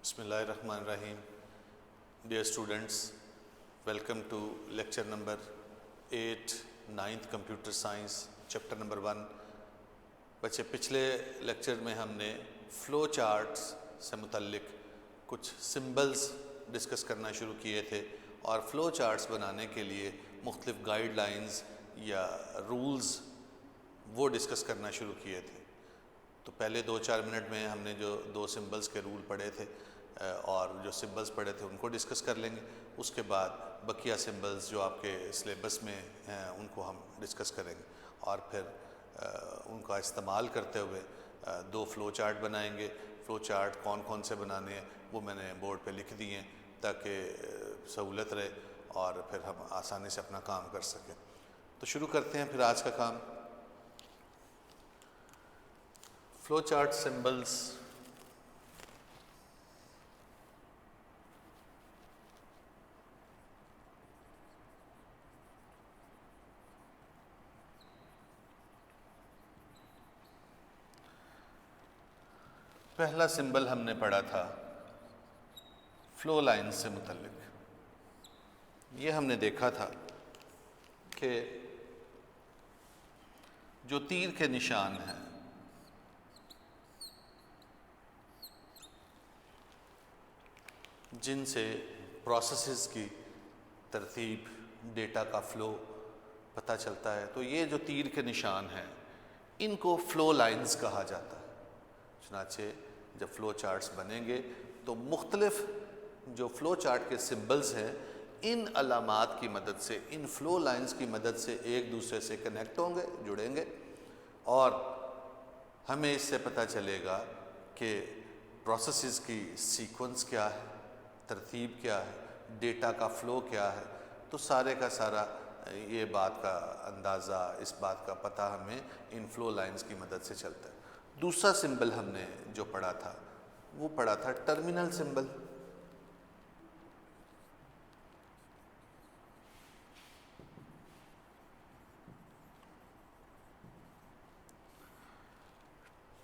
Bismillahirrahmanirrahim. Dear students, welcome to lecture number 8, 9th Computer Science, chapter number 1. बच्चे पिछले lecture में हमने flow charts से मुतल्लिक कुछ सिंबल्स डिस्कस करना शुरू किए थे और फ्लो चार्ट्स बनाने के लिए मुख्तलिफ गाइडलाइंस या रूल्स वो डिस्कस करना शुरू किए थे। तो पहले 2-4 मिनट में हमने जो 2 सिंबल्स के रूल पढ़े थे और जो सिंबल्स पढ़े थे उनको डिस्कस कर लेंगे। उसके बाद बकिया सिंबल्स जो आपके सिलेबस में हैं उनको हम डिस्कस करेंगे और फिर उनका इस्तेमाल करते हुए 2 फ्लो चार्ट बनाएंगे। फ्लो चार्ट कौन कौन से बनाने हैं वो मैंने बोर्ड पे लिख दिए हैं ताकि सहूलत रहे और फिर हम आसानी से अपना काम कर सकें। तो शुरू करते हैं फिर आज का काम। फ्लो चार्ट सिंबल्स पहला सिंबल हमने पढ़ा था फ्लो लाइन से मुतल्लिक। ये हमने देखा था कि जो तीर के निशान हैं जिनसे प्रोसेसेस की तरतीब, डेटा का फ़्लो पता चलता है, तो ये जो तीर के निशान हैं इनको फ़्लो लाइंस कहा जाता है। चुनाचे जब फ़्लो चार्ट्स बनेंगे तो मुख्तलिफ जो फ़्लो चार्ट के सिंबल्स हैं इन अलामात की मदद से, इन फ़्लो लाइंस की मदद से एक दूसरे से कनेक्ट होंगे, जुड़ेंगे और हमें इससे पता चलेगा कि प्रोसेसेस की सीक्वेंस क्या है, तरतीब क्या है, डेटा का फ़्लो क्या है। तो सारे का सारा ये बात का अंदाज़ा, इस बात का पता हमें इन फ़्लो लाइंस की मदद से चलता है। दूसरा सिंबल हमने जो पढ़ा था वो पढ़ा था टर्मिनल सिंबल।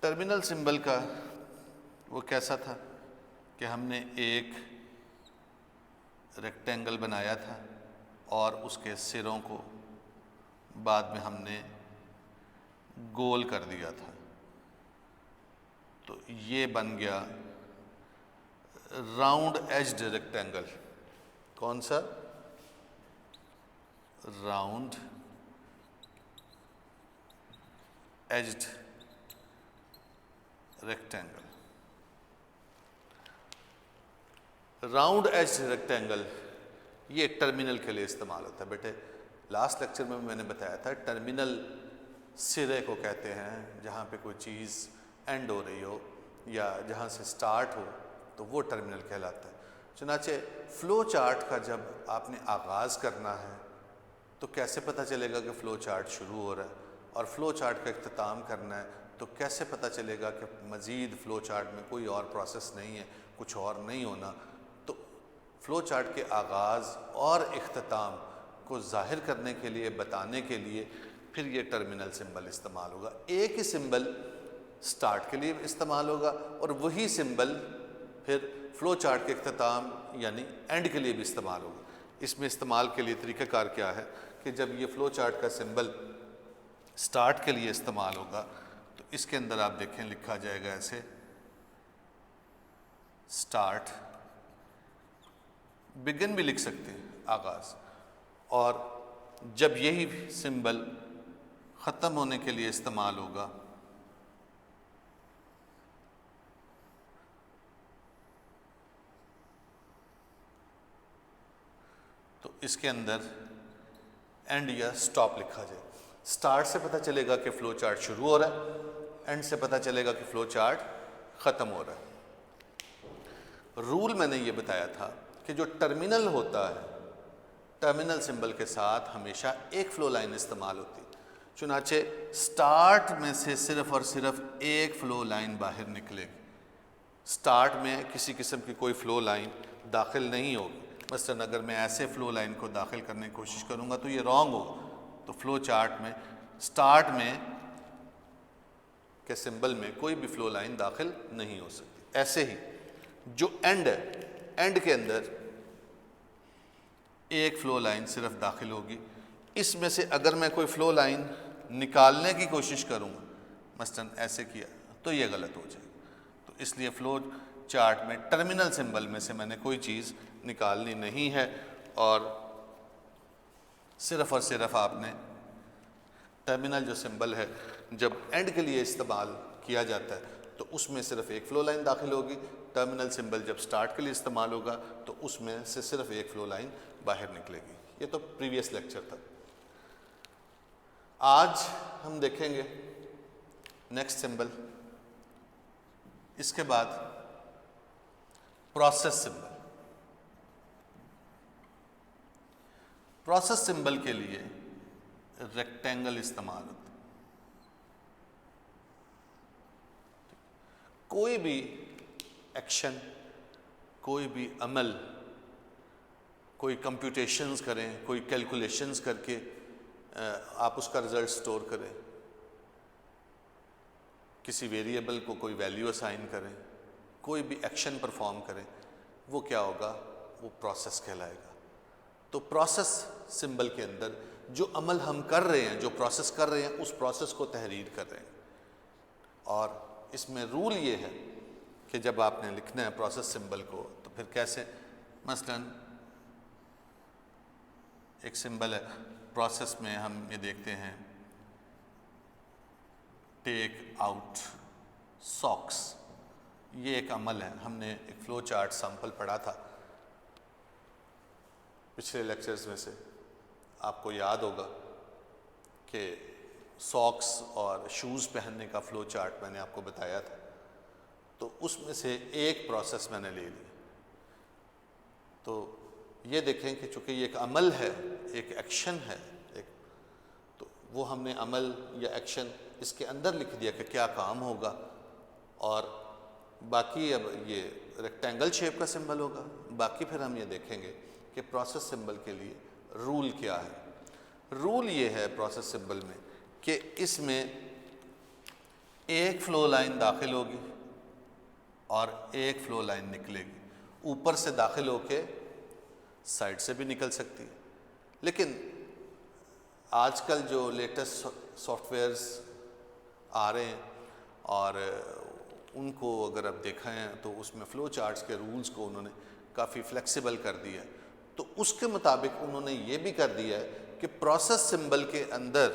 टर्मिनल सिंबल का वो कैसा था कि हमने एक रेक्टेंगल बनाया था और उसके सिरों को बाद में हमने गोल कर दिया था। तो ये बन गया राउंड एज्ड रेक्टेंगल। कौन सा? Round aged rectangle. Round aged rectangle ये टर्मिनल के लिए इस्तेमाल होता है। बेटे लास्ट लेक्चर में मैंने बताया था टर्मिनल सिरे को कहते हैं जहाँ पे कोई चीज़ एंड हो रही हो या जहाँ से स्टार्ट हो तो वो टर्मिनल कहलाता है। चुनाचे फ़्लो चार्ट का जब आपने आगाज़ करना है तो कैसे पता चलेगा कि फ़्लो चार्ट शुरू हो रहा है, और फ़्लो चार्ट का इख्तिताम करना है तो कैसे पता चलेगा कि मज़ीद फ़्लो चार्ट में कोई और प्रोसेस नहीं है, कुछ और नहीं होना। तो फ़्लो चार्ट के आगाज़ और इख्तिताम को ज़ाहिर करने के लिए, बताने के लिए फिर ये टर्मिनल सिंबल इस्तेमाल होगा। एक ही सिंबल स्टार्ट के लिए इस्तेमाल होगा और वही सिंबल फिर फ़्लो चार्ट के इख्तिताम यानी एंड के लिए भी इस्तेमाल होगा। इसमें इस्तेमाल के लिए तरीक़ाकार क्या है कि जब ये फ़्लो चार्ट का सिंबल स्टार्ट के लिए इस्तेमाल होगा तो इसके अंदर आप देखें लिखा जाएगा ऐसे स्टार्ट, बिगिन भी लिख सकते हैं, आगाज़। और जब यही सिंबल ख़त्म होने के लिए इस्तेमाल होगा तो इसके अंदर एंड या स्टॉप लिखा जाए। स्टार्ट से पता चलेगा कि फ़्लो चार्ट शुरू हो रहा है, एंड से पता चलेगा कि फ़्लो चार्ट ख़त्म हो रहा है। रूल मैंने ये बताया था कि जो टर्मिनल होता है, टर्मिनल सिंबल के साथ हमेशा एक फ़्लो लाइन इस्तेमाल होती है। चुनाचे स्टार्ट में से सिर्फ़ और सिर्फ एक फ़्लो लाइन बाहर निकलेगी। स्टार्ट में किसी किस्म की कोई फ़्लो लाइन दाखिल नहीं होगी। मसलन अगर मैं ऐसे फ़्लो लाइन को दाखिल करने की कोशिश करूँगा तो ये रॉन्ग होगा। तो फ़्लो चार्ट में स्टार्ट में के सिंबल में कोई भी फ़्लो लाइन दाखिल नहीं हो सकती। ऐसे ही जो एंड है, एंड के अंदर एक फ्लो लाइन सिर्फ दाखिल होगी। इसमें से अगर मैं कोई फ्लो लाइन निकालने की कोशिश करूँगा, मसलन ऐसे किया, तो ये गलत हो जाएगा। तो इसलिए फ्लो चार्ट में टर्मिनल सिंबल में से मैंने कोई चीज़ निकालनी नहीं है, और सिर्फ आपने टर्मिनल जो सिंबल है जब एंड के लिए इस्तेमाल किया जाता है तो उसमें सिर्फ एक फ्लो लाइन दाखिल होगी। टर्मिनल सिंबल जब स्टार्ट के लिए इस्तेमाल होगा तो उसमें से सिर्फ एक फ्लो लाइन बाहर निकलेगी। ये तो प्रीवियस लेक्चर था। आज हम देखेंगे नेक्स्ट सिंबल, इसके बाद प्रोसेस सिंबल। प्रोसेस सिंबल के लिए रेक्टेंगल इस्तेमाल होता है। कोई भी एक्शन, कोई भी अमल, कोई कंप्यूटेशंस करें, कोई कैलकुलेशंस करके आप उसका रिजल्ट स्टोर करें, किसी वेरिएबल को कोई वैल्यू असाइन करें, कोई भी एक्शन परफॉर्म करें, वो क्या होगा, वो प्रोसेस कहलाएगा। तो प्रोसेस सिंबल के अंदर जो अमल हम कर रहे हैं, जो प्रोसेस कर रहे हैं, उस प्रोसेस को तहरीर कर रहे हैं। और इसमें रूल ये है कि जब आपने लिखना है प्रोसेस सिंबल को तो फिर कैसे, मसलन एक सिंबल है प्रोसेस में, हम ये देखते हैं टेक आउट सॉक्स, ये एक अमल है। हमने एक फ्लो चार्ट सैंपल पढ़ा था पिछले लेक्चर्स में से, आपको याद होगा कि सॉक्स और शूज़ पहनने का फ्लो चार्ट मैंने आपको बताया था। तो उसमें से एक प्रोसेस मैंने ले ली। तो ये देखें कि चूँकि ये एक अमल है, एक एक्शन है, तो वो हमने अमल या एक्शन इसके अंदर लिख दिया कि क्या काम होगा, और बाकी अब ये रेक्टेंगल शेप का सिंबल होगा। बाकी फिर हम ये देखेंगे कि प्रोसेस सिंबल के लिए रूल क्या है। रूल ये है प्रोसेस सिंबल में कि इसमें एक फ्लो लाइन दाखिल होगी और एक फ्लो लाइन निकलेगी। ऊपर से दाखिल होके साइड से भी निकल सकती है, लेकिन आजकल जो लेटेस्ट सॉफ्टवेयर्स आ रहे हैं और उनको अगर आप देखें तो उसमें फ़्लो चार्ट्स के रूल्स को उन्होंने काफ़ी फ्लेक्सिबल कर दिया है। तो उसके मुताबिक उन्होंने ये भी कर दिया है कि प्रोसेस सिंबल के अंदर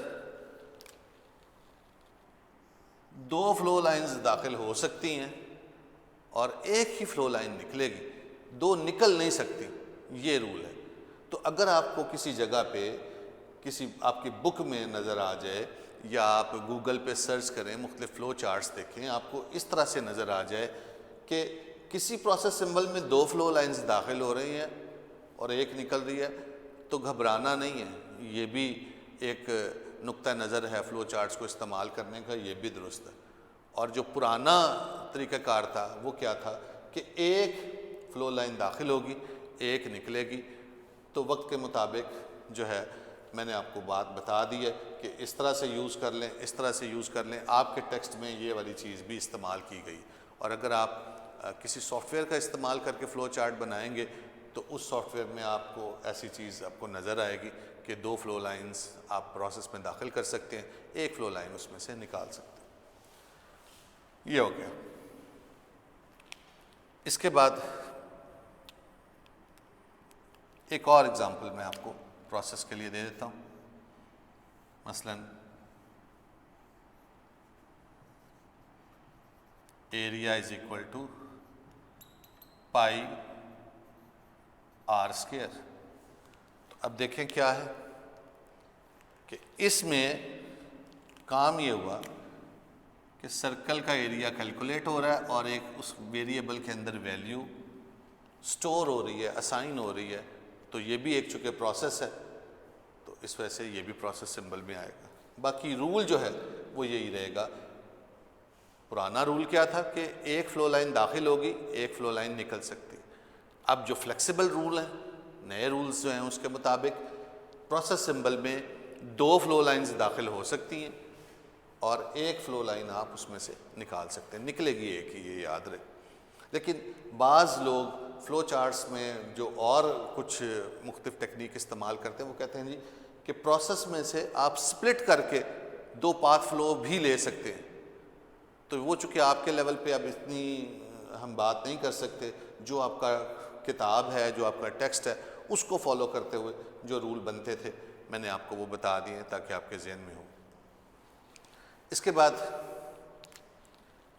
दो फ्लो लाइंस दाखिल हो सकती हैं और एक ही फ्लो लाइन निकलेगी, दो निकल नहीं सकती। ये रूल है। तो अगर आपको किसी जगह पे किसी आपकी बुक में नज़र आ जाए या आप गूगल पे सर्च करें, मुख्तलिफ फ़्लो चार्ट्स देखें, आपको इस तरह से नज़र आ जाए कि किसी प्रोसेस सिंबल में दो फ्लो लाइंस दाखिल हो रही हैं और एक निकल रही है, तो घबराना नहीं है। ये भी एक नुक्ता नज़र है फ़्लो चार्ट्स को इस्तेमाल करने का, ये भी दुरुस्त है। और जो पुराना तरीक़ाकार था वो क्या था कि एक फ़्लो लाइन दाखिल होगी, एक निकलेगी। तो वक्त के मुताबिक जो है मैंने आपको बात बता दी है कि इस तरह से यूज़ कर लें, इस तरह से यूज़ कर लें। आपके टेक्स्ट में ये वाली चीज़ भी इस्तेमाल की गई। और अगर आप किसी सॉफ्टवेयर का इस्तेमाल करके फ़्लो चार्ट बनाएंगे तो उस सॉफ्टवेयर में आपको ऐसी चीज़ आपको नज़र आएगी कि दो फ्लो लाइंस आप प्रोसेस में दाखिल कर सकते हैं, एक फ़्लो लाइन उसमें से निकाल सकते हैं। ये हो गया। इसके बाद एक और एग्जांपल मैं आपको प्रोसेस के लिए दे देता हूँ। मसलन area is equal to pi r square. तो अब देखें क्या है कि इसमें काम ये हुआ कि सर्कल का एरिया कैलकुलेट हो रहा है और एक उस वेरिएबल के अंदर वैल्यू स्टोर हो रही है, असाइन हो रही है। तो ये भी एक चूँकि प्रोसेस है, तो इस वजह से ये भी प्रोसेस सिंबल में आएगा। बाकी रूल जो है वो यही रहेगा। पुराना रूल क्या था कि एक फ़्लो लाइन दाखिल होगी, एक फ़्लो लाइन निकल सकती है। अब जो फ्लेक्सिबल रूल हैं, नए रूल्स जो हैं, उसके मुताबिक प्रोसेस सिंबल में दो फ़्लो लाइंस दाखिल हो सकती हैं और एक फ़्लो लाइन आप उसमें से निकाल सकते हैं। निकलेगी एक ही, ये याद रहे। लेकिन बाज़ लोग फ़्लो चार्ट्स में जो और कुछ मुख्तलिफ टेक्निक इस्तेमाल करते हैं वो कहते हैं जी कि प्रोसेस में से आप स्प्लिट करके दो पाथ फ्लो भी ले सकते हैं। तो वो चूँकि आपके लेवल पे अब इतनी हम बात नहीं कर सकते, जो आपका किताब है, जो आपका टेक्स्ट है, उसको फॉलो करते हुए जो रूल बनते थे मैंने आपको वो बता दिए ताकि आपके जहन में हो। इसके बाद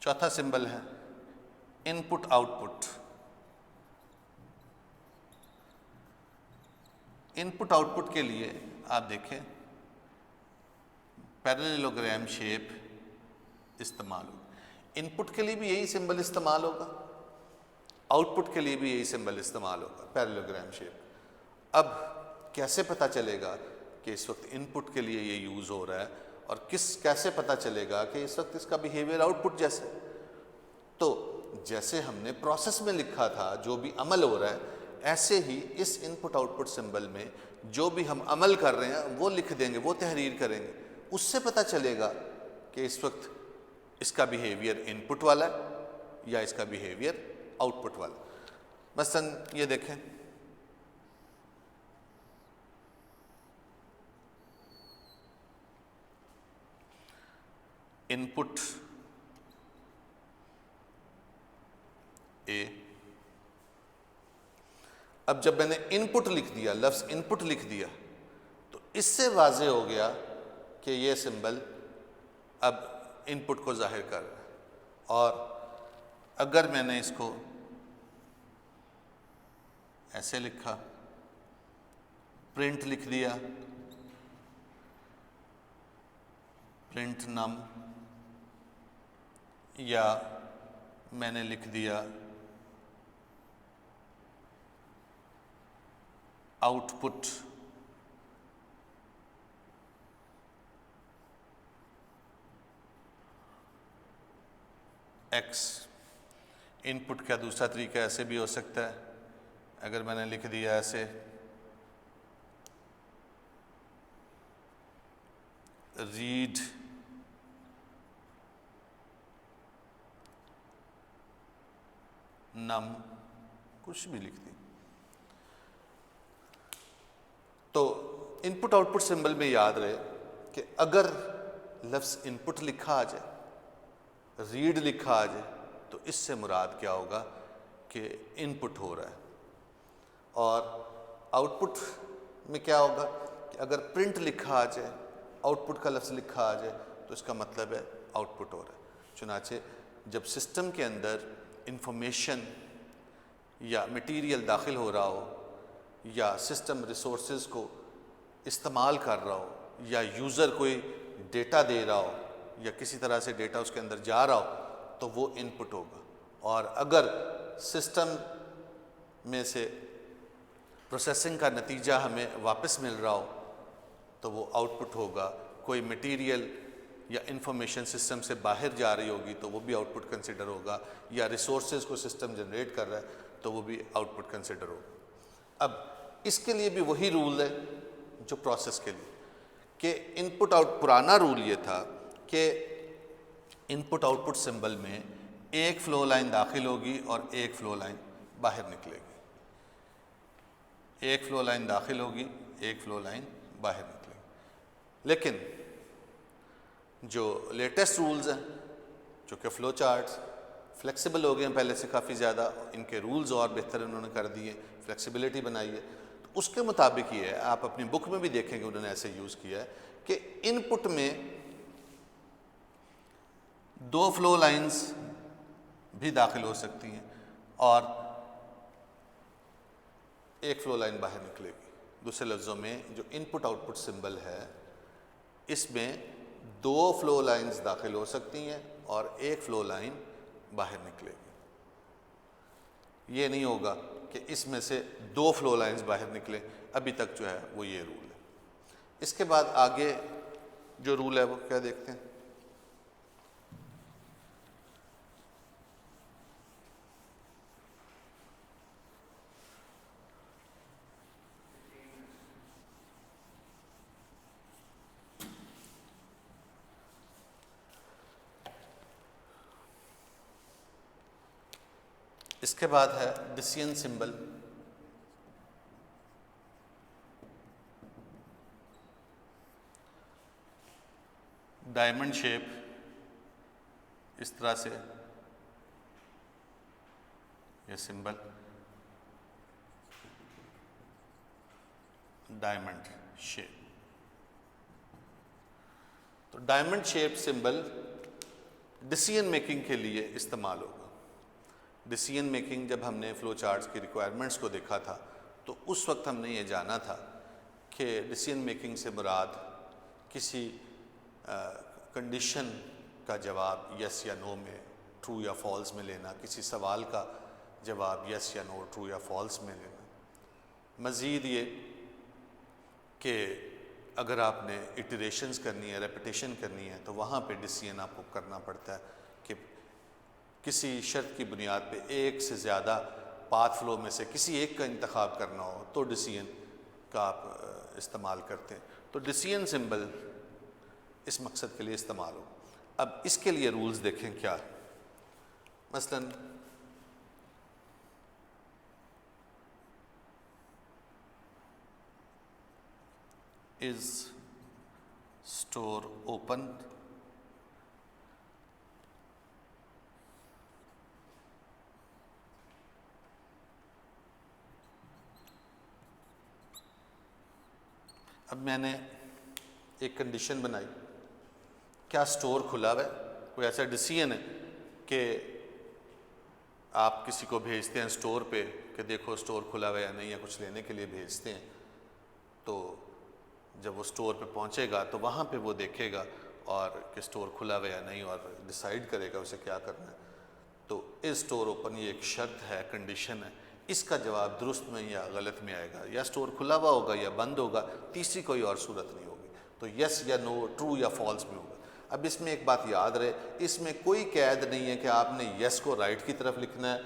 चौथा सिंबल है इनपुट आउटपुट। इनपुट आउटपुट के लिए आप देखें पैरेललोग्राम शेप इस्तेमाल होगा। इनपुट के लिए भी यही सिंबल इस्तेमाल होगा, आउटपुट के लिए भी यही सिंबल इस्तेमाल होगा, पैरेललोग्राम शेप। अब कैसे पता चलेगा कि इस वक्त इनपुट के लिए ये यूज़ हो रहा है और कैसे पता चलेगा कि इस वक्त इसका बिहेवियर आउटपुट जैसे? तो जैसे हमने प्रोसेस में लिखा था जो भी अमल हो रहा है, ऐसे ही इस इनपुट आउटपुट सिंबल में जो भी हम अमल कर रहे हैं वो लिख देंगे, वो तहरीर करेंगे। उससे पता चलेगा कि इस वक्त इसका बिहेवियर इनपुट वाला है या इसका बिहेवियर आउटपुट वाला। मसलन ये देखें, इनपुट ए। अब जब मैंने इनपुट लिख दिया, लफ्ज़ इनपुट लिख दिया, तो इससे वाज़े हो गया कि ये सिंबल अब इनपुट को जाहिर कर रहा है। और अगर मैंने इसको ऐसे लिखा, प्रिंट लिख दिया, प्रिंट नम, या मैंने लिख दिया आउटपुट एक्स। इनपुट का दूसरा तरीका ऐसे भी हो सकता है, अगर मैंने लिख दिया ऐसे रीड नम, कुछ भी लिख दी, तो इनपुट आउटपुट सिंबल में याद रहे कि अगर लफ्ज़ इनपुट लिखा आ जाए, रीड लिखा आ जाए, तो इससे मुराद क्या होगा कि इनपुट हो रहा है। और आउटपुट में क्या होगा कि अगर प्रिंट लिखा आ जाए, आउटपुट का लफ्ज़ लिखा आ जाए, तो इसका मतलब है आउटपुट हो रहा है। चुनाचे जब सिस्टम के अंदर इंफॉर्मेशन या मटेरियल दाखिल हो रहा हो या सिस्टम रिसोर्सेज को इस्तेमाल कर रहा हो या यूज़र कोई डेटा दे रहा हो या किसी तरह से डेटा उसके अंदर जा रहा हो, तो वो इनपुट होगा। और अगर सिस्टम में से प्रोसेसिंग का नतीजा हमें वापस मिल रहा हो, तो वो आउटपुट होगा। कोई मटेरियल या इंफॉर्मेशन सिस्टम से बाहर जा रही होगी तो वो भी आउटपुट कंसिडर होगा, या रिसोर्सेज को सिस्टम जनरेट कर रहा है तो वो भी आउटपुट कंसिडर होगा। अब इसके लिए भी वही रूल है जो प्रोसेस के लिए, कि इनपुट आउट, पुराना रूल ये था कि इनपुट आउटपुट सिंबल में एक फ़्लो लाइन दाखिल होगी और एक फ़्लो लाइन बाहर निकलेगी। एक फ़्लो लाइन दाखिल होगी, एक फ़्लो लाइन बाहर निकलेगी। लेकिन जो लेटेस्ट रूल्स हैं, जो कि फ़्लो चार्ट्स फ्लेक्सिबल हो गए हैं पहले से काफ़ी ज़्यादा, इनके रूल्स और बेहतर उन्होंने कर दिए, फ्लेक्सिबिलिटी बनाई है, तो उसके मुताबिक ये है, आप अपनी बुक में भी देखेंगे उन्होंने ऐसे यूज़ किया है कि इनपुट में दो फ़्लो लाइंस भी दाखिल हो सकती हैं और एक फ़्लो लाइन बाहर निकलेगी। दूसरे लफ्ज़ों में जो इनपुट आउटपुट सिंबल है, इसमें दो फ़्लो लाइंस दाखिल हो सकती हैं और एक फ़्लो लाइन बाहर निकलेगी। ये नहीं होगा कि इसमें से दो फ़्लो लाइंस बाहर निकले, अभी तक जो है वो ये रूल है। इसके बाद आगे जो रूल है वो क्या देखते हैं। इसके बाद है डिसियन सिंबल। डायमंड शेप इस तरह से ये सिंबल डायमंड शेप। तो diamond shape symbol decision making के लिए इस्तेमाल होगा। डिसीजन मेकिंग जब हमने फ्लो चार्ट्स की रिक्वायरमेंट्स को देखा था तो उस वक्त हमने ये जाना था कि डिसीजन मेकिंग से मुराद किसी कंडीशन का जवाब यस या नो में, ट्रू या फॉल्स में लेना, किसी सवाल का जवाब यस या नो, ट्रू या फॉल्स में लेना। मज़ीद ये कि अगर आपने इटरेशंस करनी है, रेपिटेशन करनी है, तो वहाँ पे डिसीजन आपको करना पड़ता है कि किसी शर्त की बुनियाद पे एक से ज़्यादा पाथ फ्लो में से किसी एक का इंतखाब करना हो तो डिसीजन का आप इस्तेमाल करते हैं। तो डिसीजन सिंबल इस मकसद के लिए इस्तेमाल हो। अब इसके लिए रूल्स देखें क्या। मसलन इज स्टोर ओपन, अब मैंने एक कंडीशन बनाई, क्या स्टोर खुला हुआ है? कोई ऐसा डिसीजन है कि आप किसी को भेजते हैं स्टोर पे कि देखो स्टोर खुला हुआ है या नहीं, या कुछ लेने के लिए भेजते हैं, तो जब वो स्टोर पे पहुंचेगा तो वहाँ पे वो देखेगा और कि स्टोर खुला हुआ या नहीं और डिसाइड करेगा उसे क्या करना है। तो इस स्टोर ओपन ये एक शर्त है, कंडीशन है, इसका जवाब दुरुस्त में या गलत में आएगा, या स्टोर खुला हुआ होगा या बंद होगा, तीसरी कोई और सूरत नहीं होगी। तो यस या नो, ट्रू या फॉल्स में होगा। अब इसमें एक बात याद रहे, इसमें कोई कैद नहीं है कि आपने यस को राइट की तरफ लिखना है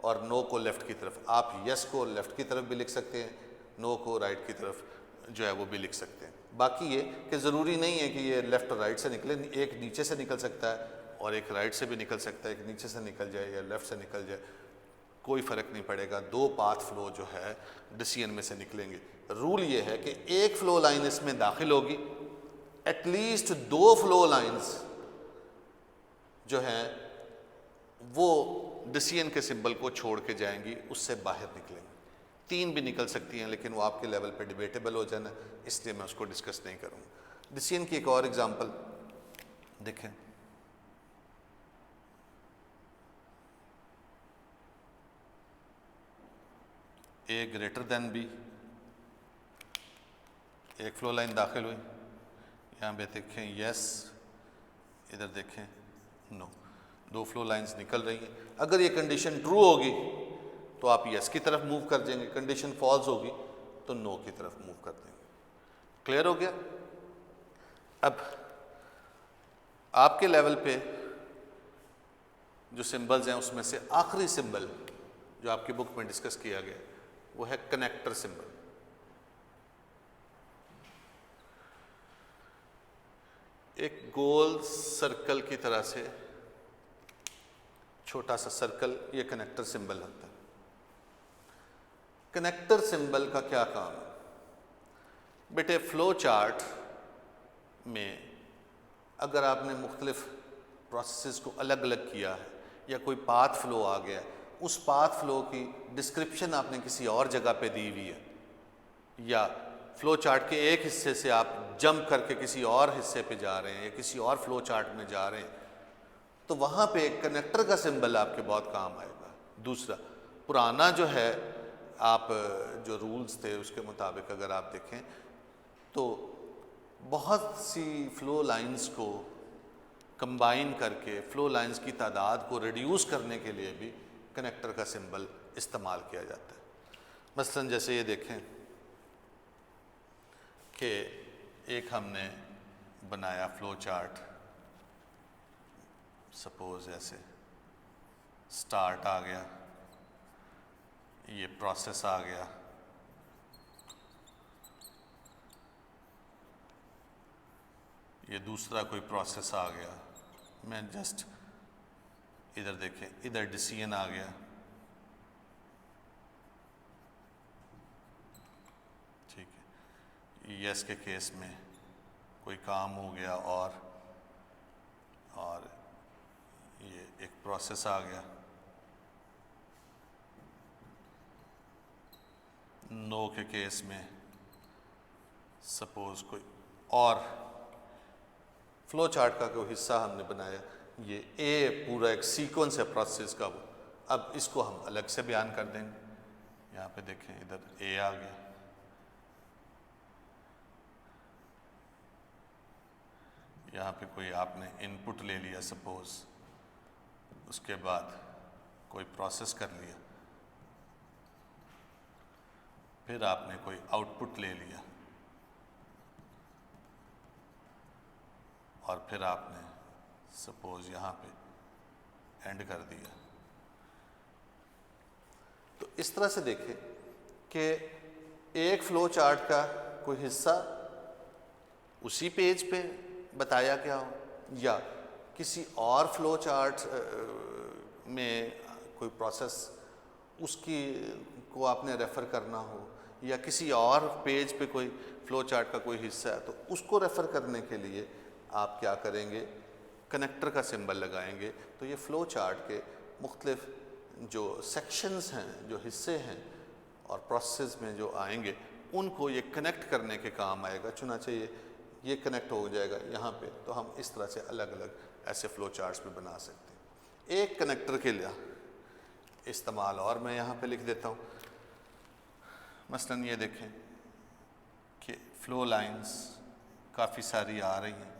और नो को लेफ़्ट की तरफ। आप यस को लेफ़्ट की तरफ भी लिख सकते हैं, नो को राइट की तरफ जो है वो भी लिख सकते हैं। बाकी ये कि ज़रूरी नहीं है कि ये लेफ़्ट और राइट से निकले, एक नीचे से निकल सकता है और एक राइट से भी निकल सकता है, एक नीचे से निकल जाए या लेफ़्ट से निकल जाए, कोई फ़र्क नहीं पड़ेगा। दो पाथ फ्लो जो है डिसीजन में से निकलेंगे। रूल ये है कि एक फ़्लो लाइन इसमें दाखिल होगी, एटलीस्ट दो फ्लो लाइंस जो हैं वो डिसीजन के सिंबल को छोड़ के जाएंगी, उससे बाहर निकलेंगी। तीन भी निकल सकती हैं लेकिन वो आपके लेवल पे डिबेटेबल हो जाना, इसलिए मैं उसको डिस्कस नहीं करूँगा। डिसीजन की एक और एग्जांपल देखें। ए ग्रेटर देन बी, एक फ्लो लाइन दाखिल हुई, यहाँ पे देखें यस, इधर देखें नो, दो फ्लो लाइंस निकल रही हैं। अगर ये कंडीशन ट्रू होगी तो आप यस की तरफ मूव कर देंगे, कंडीशन फॉल्स होगी तो नो की तरफ मूव कर देंगे। क्लियर हो गया? अब आपके लेवल पे जो सिंबल्स हैं उसमें से आखिरी सिंबल जो आपकी बुक में डिस्कस किया गया वो है कनेक्टर सिंबल। एक गोल सर्कल की तरह से छोटा सा सर्कल, ये कनेक्टर सिंबल होता है। कनेक्टर सिंबल का क्या काम है? बेटे फ्लो चार्ट में अगर आपने मुख्तलिफ प्रोसेसेस को अलग अलग किया है या कोई पाथ फ्लो आ गया, उस पाथ फ्लो की डिस्क्रिप्शन आपने किसी और जगह पे दी हुई है, या फ्लो चार्ट के एक हिस्से से आप जंप करके किसी और हिस्से पे जा रहे हैं या किसी और फ्लो चार्ट में जा रहे हैं, तो वहाँ पे एक कनेक्टर का सिंबल आपके बहुत काम आएगा। दूसरा, पुराना जो है आप जो रूल्स थे उसके मुताबिक अगर आप देखें तो बहुत सी फ़्लो लाइंस को कंबाइन करके फ़्लो लाइंस की तादाद को रिड्यूस करने के लिए भी कनेक्टर का सिंबल इस्तेमाल किया जाता है। मसलन जैसे ये देखें कि एक हमने बनाया फ़्लो चार्ट, सपोज ऐसे स्टार्ट आ गया, ये प्रोसेस आ गया, ये दूसरा कोई प्रोसेस आ गया, मैं जस्ट इधर देखें, इधर डिसीजन आ गया, यस के केस में कोई काम हो गया और ये एक प्रोसेस आ गया। नो के केस में सपोज कोई और फ्लो चार्ट का कोई हिस्सा हमने बनाया, ये ए पूरा एक सीक्वेंस है प्रोसेस का, वो अब इसको हम अलग से बयान कर देंगे। यहाँ पे देखें, इधर ए आ गया, यहाँ पे कोई आपने इनपुट ले लिया सपोज, उसके बाद कोई प्रोसेस कर लिया, फिर आपने कोई आउटपुट ले लिया और फिर आपने सपोज यहाँ पे एंड कर दिया। तो इस तरह से देखें कि एक फ्लो चार्ट का कोई हिस्सा उसी पेज पे बताया गया हो या किसी और फ्लो चार्ट में कोई प्रोसेस उसकी को आपने रेफ़र करना हो या किसी और पेज पे कोई फ्लो चार्ट का कोई हिस्सा है, तो उसको रेफ़र करने के लिए आप क्या करेंगे, कनेक्टर का सिंबल लगाएंगे। तो ये फ्लो चार्ट के मुख्तलिफ जो सेक्शंस हैं, जो हिस्से हैं और प्रोसेस में जो आएंगे, उनको ये कनेक्ट करने के काम आएगा। चुनांचे ये कनेक्ट हो जाएगा यहाँ पे, तो हम इस तरह से अलग अलग ऐसे फ्लो चार्ट्स भी बना सकते हैं। एक कनेक्टर के लिए इस्तेमाल और मैं यहाँ पे लिख देता हूँ। मसलन ये देखें कि फ्लो लाइंस काफ़ी सारी आ रही हैं,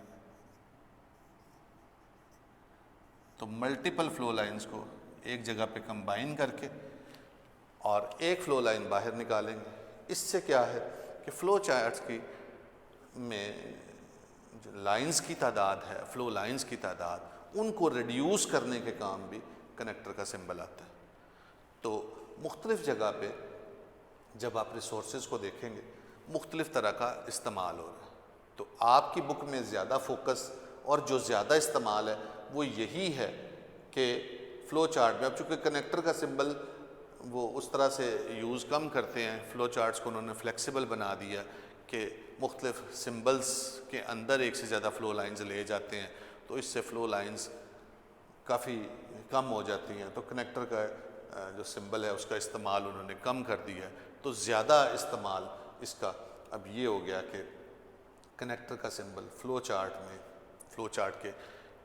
तो मल्टीपल फ्लो लाइंस को एक जगह पे कंबाइन करके और एक फ्लो लाइन बाहर निकालेंगे। इससे क्या है कि फ्लो चार्ट्स की में जो लाइंस की तादाद है, फ्लो लाइंस की तादाद, उनको रिड्यूस करने के काम भी कनेक्टर का सिंबल आता है। तो मुख्तलिफ जगह पे जब आप रिसोर्सेज को देखेंगे, मुख्तलिफ तरह का इस्तेमाल हो रहा है। तो आपकी बुक में ज़्यादा फोकस और जो ज़्यादा इस्तेमाल है वो यही है कि फ़्लो चार्ट में, अब चूँकि कनेक्टर का सिंबल वो उस तरह से यूज़ कम करते हैं, फ़्लो चार्ट्स को उन्होंने फ्लेक्सिबल बना दिया कि मुख्तलिफ सिंबल्स के अंदर एक से ज़्यादा फ़्लो लाइंस ले जाते हैं, तो इससे फ़्लो लाइंस काफ़ी कम हो जाती हैं। तो कनेक्टर का जो सिंबल है उसका इस्तेमाल उन्होंने कम कर दिया है। तो ज़्यादा इस्तेमाल इसका अब ये हो गया कि कनेक्टर का सिंबल फ़्लो चार्ट में, फ़्लो चार्ट के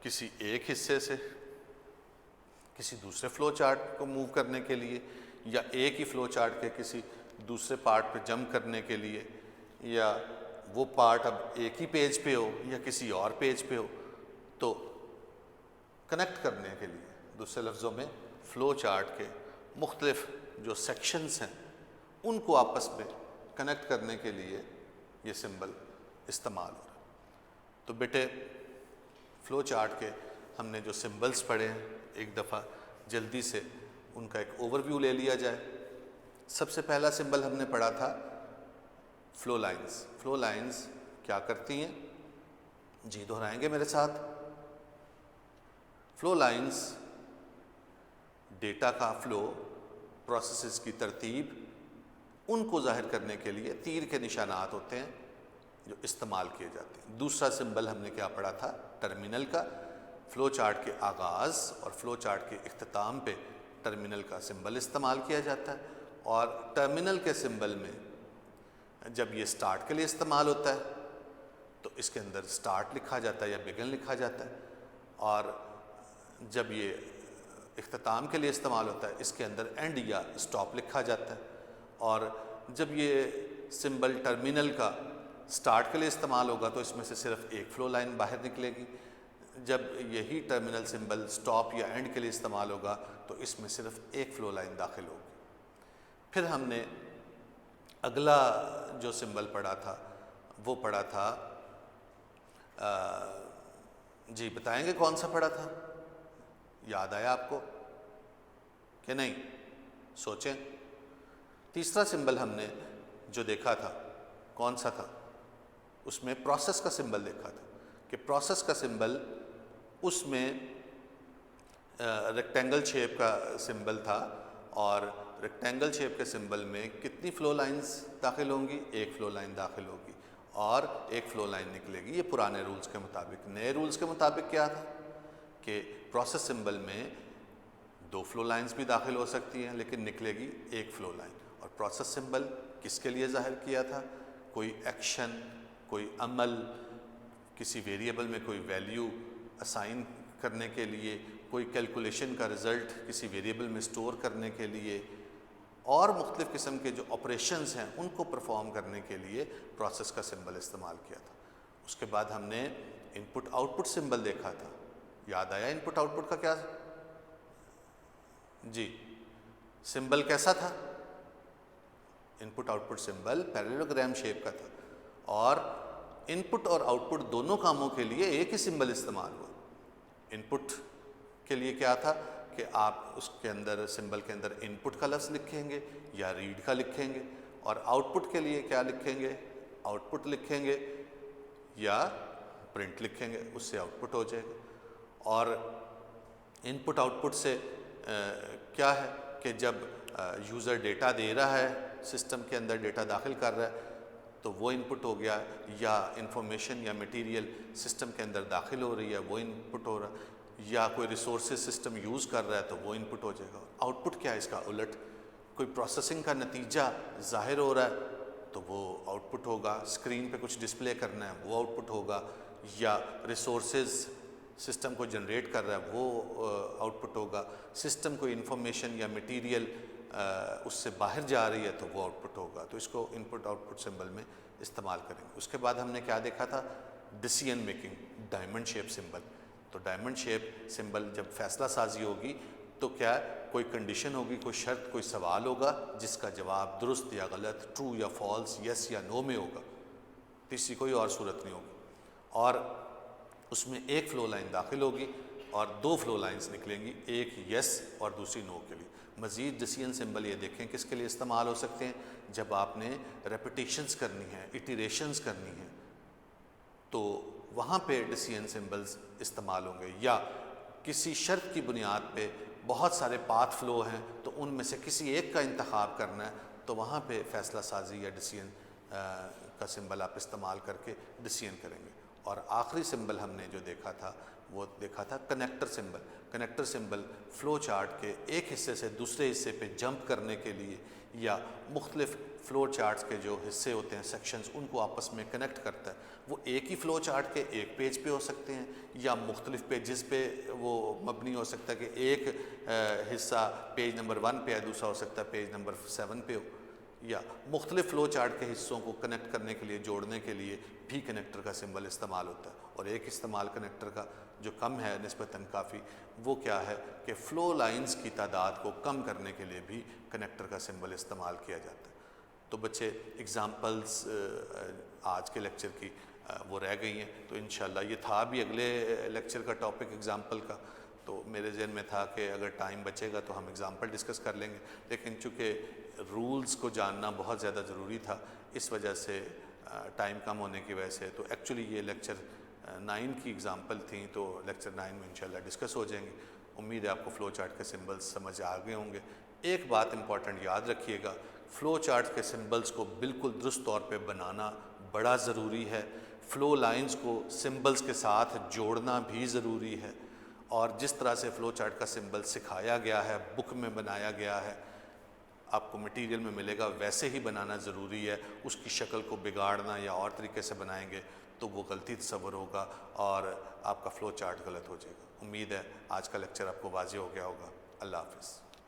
किसी एक हिस्से से किसी दूसरे फ़्लो चार्ट को मूव करने के लिए, या एक ही फ़्लो चार्ट के किसी दूसरे पार्ट पे जंप करने के लिए, या वो पार्ट अब एक ही पेज पे हो या किसी और पेज पे हो, तो कनेक्ट करने के लिए, दूसरे लफ्ज़ों में फ़्लो चार्ट के मुख्तलिफ जो सेक्शंस हैं उनको आपस में कनेक्ट करने के लिए ये सिंबल इस्तेमाल हो रहा है। तो बेटे, फ़्लो चार्ट के हमने जो सिंबल्स पढ़े हैं, एक दफ़ा जल्दी से उनका एक ओवरव्यू ले लिया जाए। सबसे पहला सिंबल हमने पढ़ा था फ़्लो लाइंस। फ़्लो लाइंस क्या करती हैं, जी दोहराएंगे मेरे साथ। फ़्लो लाइंस डेटा का फ़्लो, प्रोसेसेस की तरतीब, उनको ज़ाहिर करने के लिए तीर के निशानात होते हैं जो इस्तेमाल किए जाते हैं। दूसरा सिंबल हमने क्या पढ़ा था, टर्मिनल का। फ़्लो चार्ट के आगाज़ और फ़्लो चार्ट के इख्तिताम पे टर्मिनल का सिंबल इस्तेमाल किया जाता है, और टर्मिनल के सिंबल में जब ये स्टार्ट के लिए इस्तेमाल होता है तो इसके अंदर स्टार्ट लिखा जाता है या बिगिन लिखा जाता है, और जब ये इख्तिताम के लिए इस्तेमाल होता है इसके अंदर एंड या स्टॉप लिखा जाता है। और जब ये सिंबल टर्मिनल का स्टार्ट के लिए इस्तेमाल होगा तो इसमें से सिर्फ एक फ़्लो लाइन बाहर निकलेगी। जब यही टर्मिनल सिंबल स्टॉप या एंड के लिए इस्तेमाल होगा तो इसमें सिर्फ एक फ़्लो लाइन दाखिल होगी। फिर हमने अगला जो सिंबल पढ़ा था वो पढ़ा था, जी बताएंगे कौन सा पढ़ा था, याद आया आपको कि नहीं, सोचें। तीसरा सिंबल हमने जो देखा था कौन सा था, उसमें प्रोसेस का सिंबल देखा था कि प्रोसेस का सिंबल उसमें रेक्टेंगल शेप का सिंबल था, और रेक्टेंगल शेप के सिंबल में कितनी फ़्लो लाइंस दाखिल होंगी, एक फ़्लो लाइन दाखिल होगी। और एक फ्लो लाइन निकलेगी। ये पुराने रूल्स के मुताबिक। नए रूल्स के मुताबिक क्या था कि प्रोसेस सिंबल में 2 फ्लो लाइंस भी दाखिल हो सकती हैं लेकिन निकलेगी एक फ्लो लाइन। और प्रोसेस सिंबल किसके लिए ज़ाहिर किया था? कोई एक्शन, कोई अमल, किसी वेरिएबल में कोई वैल्यू असाइन करने के लिए, कोई कैलकुलेशन का रिज़ल्ट किसी वेरिएबल में स्टोर करने के लिए, और मुख्तलिफ़ किस्म के जो ऑपरेशंस हैं उनको परफॉर्म करने के लिए प्रोसेस का सिंबल इस्तेमाल किया था। उसके बाद हमने इनपुट आउटपुट सिंबल देखा था। याद आया इनपुट आउटपुट का क्या जी सिंबल कैसा था? Input output symbol parallelogram shape का था और इनपुट और आउटपुट दोनों कामों के लिए एक ही सिंबल इस्तेमाल हुआ। इनपुट के लिए क्या था कि आप उसके अंदर सिंबल के अंदर इनपुट का लफ्ज़ लिखेंगे या रीड का लिखेंगे, और आउटपुट के लिए क्या लिखेंगे? आउटपुट लिखेंगे या प्रिंट लिखेंगे, उससे आउटपुट हो जाएगा। और इनपुट आउटपुट से क्या है कि जब यूज़र डेटा दे रहा है, सिस्टम के अंदर डेटा दाखिल कर रहा है, तो वो इनपुट हो गया, या इंफॉर्मेशन या मटेरियल सिस्टम के अंदर दाखिल हो रही है वो इनपुट हो रहा है, या कोई रिसोर्सेज सिस्टम यूज़ कर रहा है तो वो इनपुट हो जाएगा। आउटपुट क्या है? इसका उलट, कोई प्रोसेसिंग का नतीजा ज़ाहिर हो रहा है तो वो आउटपुट होगा। स्क्रीन पे कुछ डिस्प्ले करना है वो आउटपुट होगा, या रिसोर्सेज सिस्टम को जनरेट कर रहा है वो आउटपुट होगा। सिस्टम कोई इंफॉर्मेशन या मटेरियल उससे बाहर जा रही है तो वो आउटपुट होगा। तो इसको इनपुट आउटपुट सिंबल में इस्तेमाल करेंगे। उसके बाद हमने क्या देखा था? Decision making, diamond shape symbol. तो डायमंड शेप सिंबल जब फैसला साजी होगी तो क्या कोई कंडीशन होगी, कोई शर्त, कोई सवाल होगा जिसका जवाब दुरुस्त या गलत, ट्रू या फॉल्स, यस या नो में होगा, तीसरी कोई और सूरत नहीं होगी। और उसमें एक फ्लो लाइन दाखिल होगी और 2 फ्लो लाइंस निकलेंगी, एक यस और दूसरी नो के लिए। मज़ीद डिसीजन सिंबल ये देखें किसके लिए इस्तेमाल हो सकते हैं? जब आपने रेपिटेशंस करनी है, इटरेशंस करनी है, तो वहाँ पे डिसीजन सिंबल्स इस्तेमाल होंगे। या किसी शर्त की बुनियाद पे बहुत सारे पाथ फ्लो हैं तो उनमें से किसी एक का इंतखाब करना है, तो वहाँ पे फ़ैसला साजी या डिसीजन का सिंबल आप इस्तेमाल करके डिसीजन करेंगे। और आखिरी सिंबल हमने जो देखा था वो देखा था connector symbol. Connector symbol flow chart के एक हिस्से से दूसरे हिस्से पे जंप करने के लिए, या मुख्तलिफ फ़्लो चार्ट्स के जो हिस्से होते हैं, सेक्शंस, उनको आपस में कनेक्ट करता है। वो एक ही फ़्लो चार्ट के एक पेज पे हो सकते हैं या मुख्तलिफ पेजेस पे वो मबनी हो सकता है कि एक हिस्सा पेज नंबर 1 पे है, दूसरा हो सकता है पेज नंबर 7 पे हो, या मुख्तलिफ फ़्लो चार्ट के हिस्सों को कनेक्ट करने के लिए, जोड़ने के लिए भी कनेक्टर का सिंबल इस्तेमाल होता है। और एक इस्तेमाल कनेक्टर का जो कम है निस्बतन काफ़ी, वो क्या है कि फ़्लो लाइंस की तादाद को कम करने के लिए भी कनेक्टर का सिंबल इस्तेमाल किया जाता है। तो बच्चे एग्ज़ाम्पल्स आज के लेक्चर की वो रह गई हैं, तो इंशाल्लाह ये था भी अगले लेक्चर का टॉपिक एग्ज़ाम्पल का। तो मेरे जहन में था कि अगर टाइम बचेगा तो हम एग्ज़ाम्पल डिस्कस कर लेंगे, लेकिन चूँकि रूल्स को जानना बहुत ज़्यादा ज़रूरी था, इस वजह से टाइम कम होने की वजह से, तो एक्चुअली ये लेक्चर 9 की एग्ज़ाम्पल थी, तो लेक्चर 9 में इंशाल्लाह डिस्कस हो जाएंगे। उम्मीद है आपको फ़्लो चार्ट के सिंबल्स समझ आ गए होंगे। एक बात इंपॉर्टेंट याद रखिएगा, फ़्लो चार्ट के सिंबल्स को बिल्कुल दुरुस्त तौर पे बनाना बड़ा ज़रूरी है। फ़्लो लाइंस को सिंबल्स के साथ जोड़ना भी ज़रूरी है, और जिस तरह से फ़्लो चार्ट का सिंबल सिखाया गया है, बुक में बनाया गया है, आपको मटेरियल में मिलेगा, वैसे ही बनाना ज़रूरी है। उसकी शक्ल को बिगाड़ना या और तरीके से बनाएंगे तो वो गलती तस्वर होगा और आपका फ़्लो चार्ट गलत हो जाएगा। उम्मीद है आज का लेक्चर आपको वाज़ेह हो गया होगा। अल्लाह हाफ़िज़।